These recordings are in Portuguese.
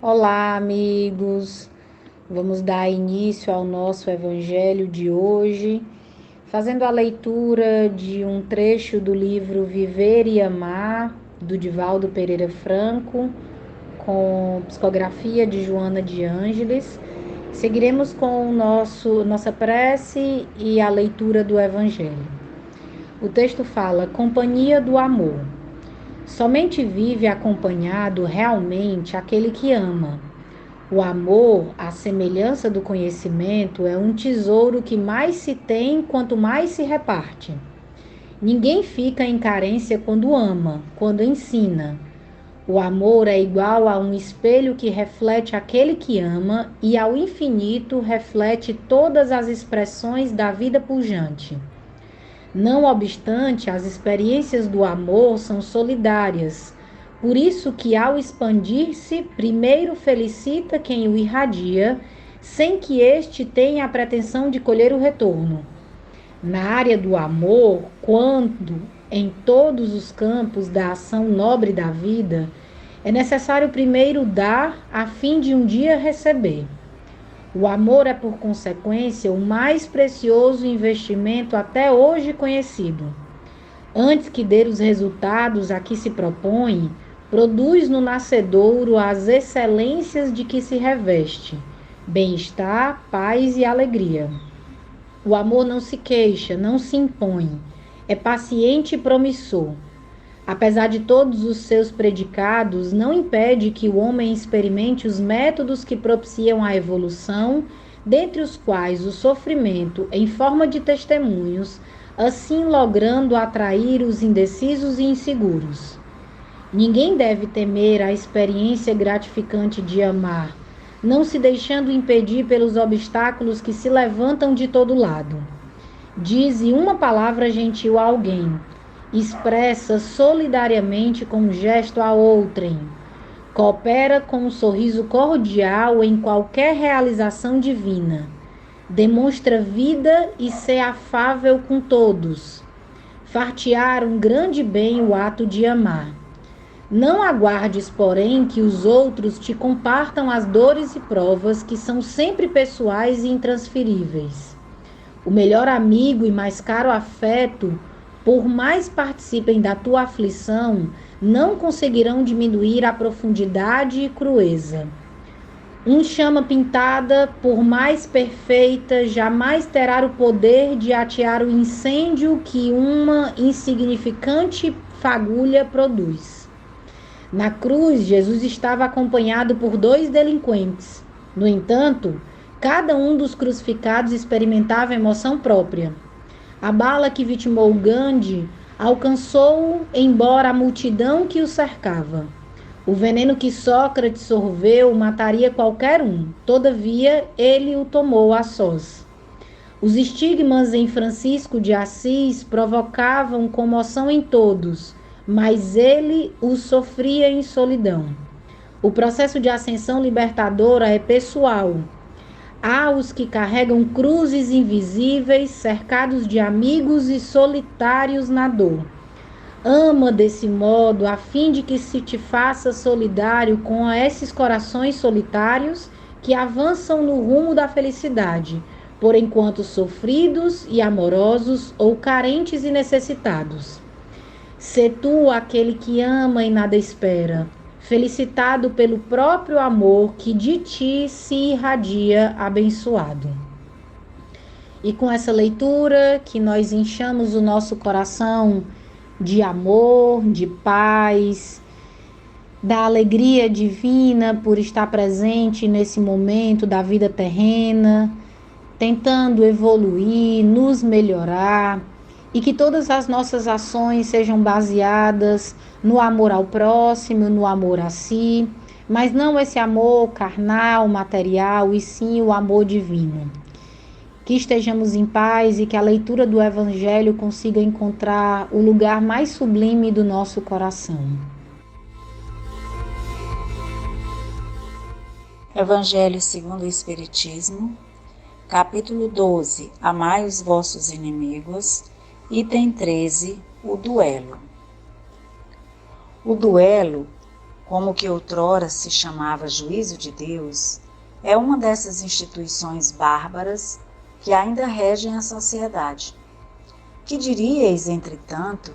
Olá, amigos. Vamos dar início ao nosso evangelho de hoje, fazendo a leitura de um trecho do livro Viver e Amar, do Divaldo Pereira Franco, com psicografia de Joana de Ângeles. Seguiremos com nossa prece e a leitura do evangelho. O texto fala: Companhia do amor. Somente vive acompanhado realmente aquele que ama. O amor, à semelhança do conhecimento, é um tesouro que mais se tem quanto mais se reparte. Ninguém fica em carência quando ama, quando ensina. O amor é igual a um espelho que reflete aquele que ama e ao infinito reflete todas as expressões da vida pujante. Não obstante, as experiências do amor são solidárias. Por isso que ao expandir-se, primeiro felicita quem o irradia, sem que este tenha a pretensão de colher o retorno. Na área do amor, quando em todos os campos da ação nobre da vida, é necessário primeiro dar a fim de um dia receber. O amor é, por consequência, o mais precioso investimento até hoje conhecido. Antes que dê os resultados a que se propõe, produz no nascedouro as excelências de que se reveste: bem-estar, paz e alegria. O amor não se queixa, não se impõe, é paciente e promissor. Apesar de todos os seus predicados, não impede que o homem experimente os métodos que propiciam a evolução, dentre os quais o sofrimento em forma de testemunhos, assim logrando atrair os indecisos e inseguros. Ninguém deve temer a experiência gratificante de amar, não se deixando impedir pelos obstáculos que se levantam de todo lado. Dize uma palavra gentil a alguém, expressa solidariamente com um gesto a outrem, coopera com um sorriso cordial em qualquer realização divina, demonstra vida e ser afável com todos, fartear um grande bem o ato de amar. Não aguardes, porém, que os outros te compartam as dores e provas que são sempre pessoais e intransferíveis. O melhor amigo e mais caro afeto, por mais participem da tua aflição, não conseguirão diminuir a profundidade e crueza. Chama pintada, por mais perfeita, jamais terá o poder de atear o incêndio que uma insignificante fagulha produz. Na cruz, Jesus estava acompanhado por 2 delinquentes. No entanto, cada um dos crucificados experimentava emoção própria. A bala que vitimou Gandhi alcançou-o, embora a multidão que o cercava. O veneno que Sócrates sorveu mataria qualquer um, todavia ele o tomou a sós. Os estigmas em Francisco de Assis provocavam comoção em todos, mas ele os sofria em solidão. O processo de ascensão libertadora é pessoal. Há os que carregam cruzes invisíveis, cercados de amigos e solitários na dor. Ama desse modo, a fim de que se te faça solidário com esses corações solitários que avançam no rumo da felicidade, por enquanto sofridos e amorosos ou carentes e necessitados. Sê tu aquele que ama e nada espera, felicitado pelo próprio amor que de ti se irradia abençoado. E com essa leitura que nós enchamos o nosso coração de amor, de paz, da alegria divina por estar presente nesse momento da vida terrena, tentando evoluir, nos melhorar, e que todas as nossas ações sejam baseadas no amor ao próximo, no amor a si, mas não esse amor carnal, material, e sim o amor divino. Que estejamos em paz e que a leitura do Evangelho consiga encontrar o lugar mais sublime do nosso coração. Evangelho segundo o Espiritismo, capítulo 12, Amai os vossos inimigos, item 13, o duelo. O duelo como o que outrora se chamava juízo de Deus, é uma dessas instituições bárbaras que ainda regem a sociedade. Que diríeis, entretanto,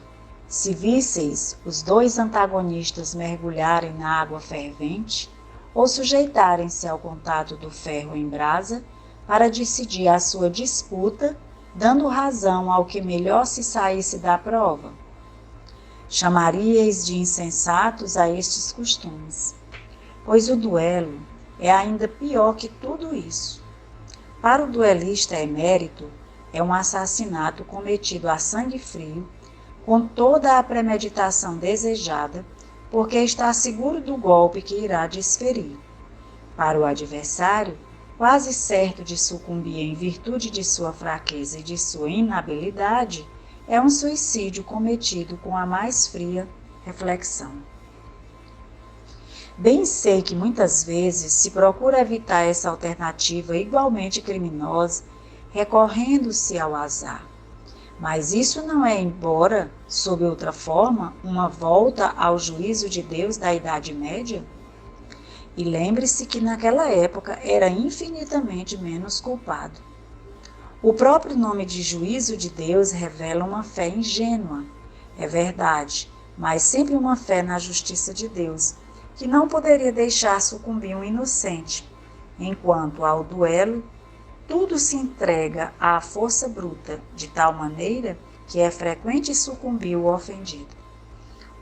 se visseis os dois antagonistas mergulharem na água fervente ou sujeitarem-se ao contato do ferro em brasa para decidir a sua disputa, dando razão ao que melhor se saísse da prova? Chamaríeis de insensatos a estes costumes, pois o duelo é ainda pior que tudo isso. Para o duelista emérito, é um assassinato cometido a sangue frio, com toda a premeditação desejada, porque está seguro do golpe que irá desferir. Para o adversário, quase certo de sucumbir em virtude de sua fraqueza e de sua inabilidade, é um suicídio cometido com a mais fria reflexão. Bem sei que muitas vezes se procura evitar essa alternativa igualmente criminosa, recorrendo-se ao azar. Mas isso não é, embora, sob outra forma, uma volta ao juízo de Deus da Idade Média? E lembre-se que naquela época era infinitamente menos culpado. O próprio nome de juízo de Deus revela uma fé ingênua, é verdade, mas sempre uma fé na justiça de Deus, que não poderia deixar sucumbir um inocente, enquanto ao duelo tudo se entrega à força bruta, de tal maneira que é frequente sucumbir o ofendido.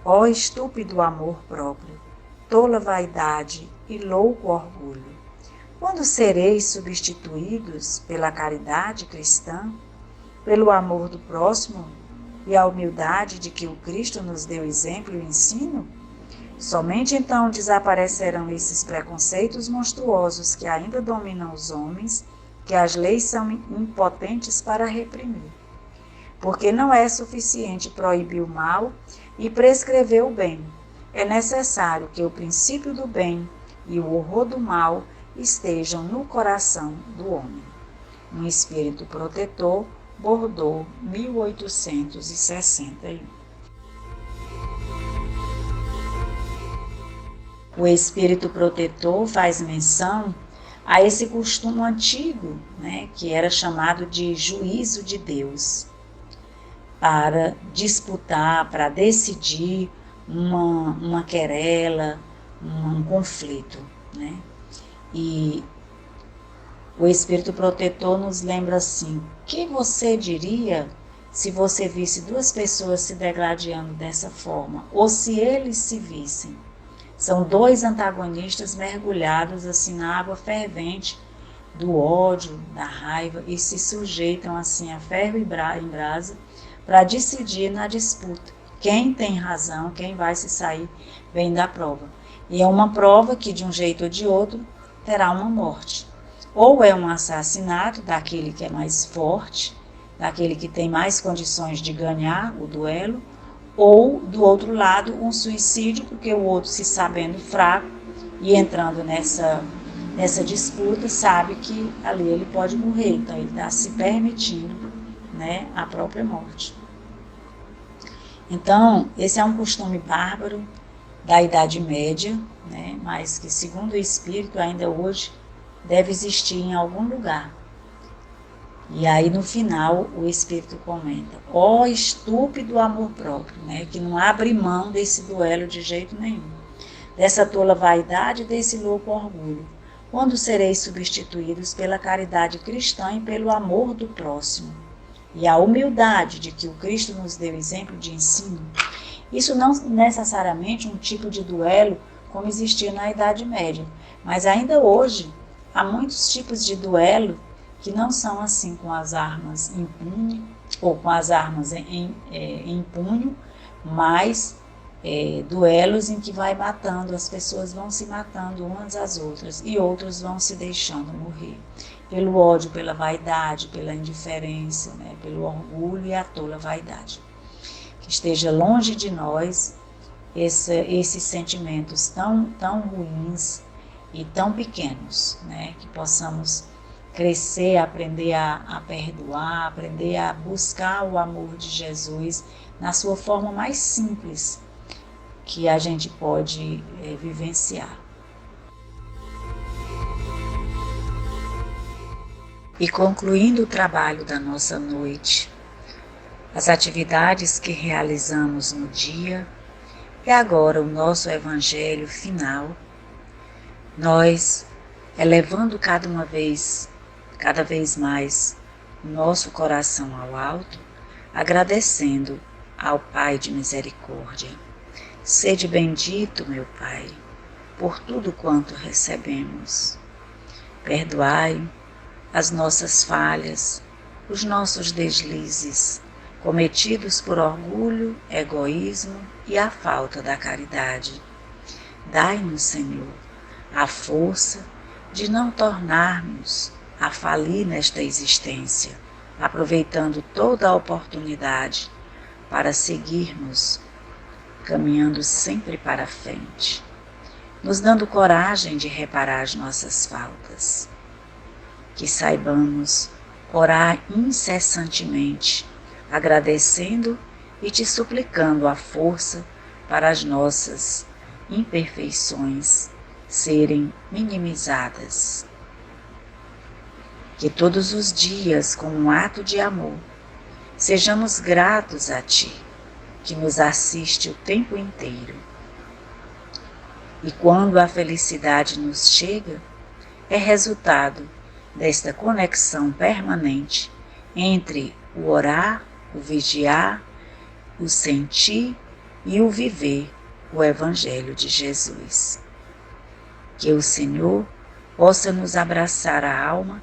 Ó estúpido amor próprio, tola vaidade e louco orgulho! Quando sereis substituídos pela caridade cristã, pelo amor do próximo e a humildade de que o Cristo nos deu exemplo e ensino? Somente então desaparecerão esses preconceitos monstruosos que ainda dominam os homens, que as leis são impotentes para reprimir. Porque não é suficiente proibir o mal e prescrever o bem. É necessário que o princípio do bem e o horror do mal estejam no coração do homem. Um espírito protetor, Bordeaux, 1861. O espírito protetor faz menção a esse costume antigo, que era chamado de juízo de Deus, para disputar, para decidir uma querela, um conflito. E o espírito protetor nos lembra assim: que você diria se você visse duas pessoas se degladiando dessa forma, ou se eles se vissem? São dois antagonistas mergulhados assim na água fervente do ódio, da raiva, e se sujeitam assim a ferro e em brasa para decidir na disputa quem tem razão, quem vai se sair bem da prova. E é uma prova que, de um jeito ou de outro, terá uma morte. Ou é um assassinato daquele que é mais forte, daquele que tem mais condições de ganhar o duelo, ou, do outro lado, um suicídio, porque o outro, se sabendo fraco e entrando nessa disputa, sabe que ali ele pode morrer, então ele está se permitindo a própria morte. Então, esse é um costume bárbaro da Idade Média, mas que, segundo o Espírito, ainda hoje deve existir em algum lugar. E aí, no final, o Espírito comenta: ó estúpido amor próprio, que não abre mão desse duelo de jeito nenhum, dessa tola vaidade e desse louco orgulho, quando sereis substituídos pela caridade cristã e pelo amor do próximo, e a humildade de que o Cristo nos deu exemplo de ensino. Isso não necessariamente um tipo de duelo como existia na Idade Média, mas ainda hoje há muitos tipos de duelo que não são assim com as armas em punho, ou com as armas em punho, mas duelos em que vai matando, as pessoas vão se matando umas às outras e outros vão se deixando morrer pelo ódio, pela vaidade, pela indiferença, pelo orgulho e a tola vaidade. Que esteja longe de nós esses sentimentos tão ruins e tão pequenos, que possamos crescer, aprender a perdoar, aprender a buscar o amor de Jesus na sua forma mais simples, que a gente pode vivenciar. E concluindo o trabalho da nossa noite, as atividades que realizamos no dia e agora o nosso evangelho final, nós elevando cada vez mais o nosso coração ao alto, agradecendo ao Pai de misericórdia. Sede bendito, meu Pai, por tudo quanto recebemos. Perdoai as nossas falhas, os nossos deslizes, cometidos por orgulho, egoísmo e a falta da caridade. Dai-nos, Senhor, a força de não tornarmos a falir nesta existência, aproveitando toda a oportunidade para seguirmos caminhando sempre para frente, nos dando coragem de reparar as nossas faltas. Que saibamos orar incessantemente, agradecendo e te suplicando a força para as nossas imperfeições serem minimizadas. Que todos os dias, como um ato de amor, sejamos gratos a Ti, que nos assiste o tempo inteiro. E quando a felicidade nos chega, é resultado desta conexão permanente entre o orar, o vigiar, o sentir e o viver o Evangelho de Jesus. Que o Senhor possa nos abraçar a alma,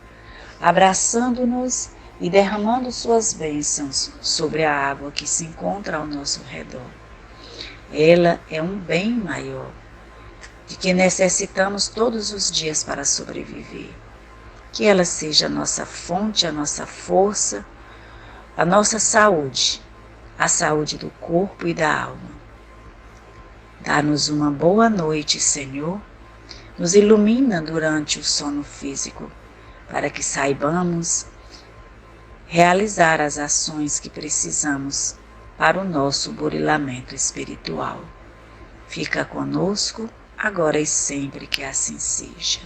abraçando-nos e derramando suas bênçãos sobre a água que se encontra ao nosso redor. Ela é um bem maior, de que necessitamos todos os dias para sobreviver. Que ela seja a nossa fonte, a nossa força, a nossa saúde, a saúde do corpo e da alma. Dá-nos uma boa noite, Senhor. Nos ilumina durante o sono físico, para que saibamos realizar as ações que precisamos para o nosso burilamento espiritual. Fica conosco, agora e sempre que assim seja.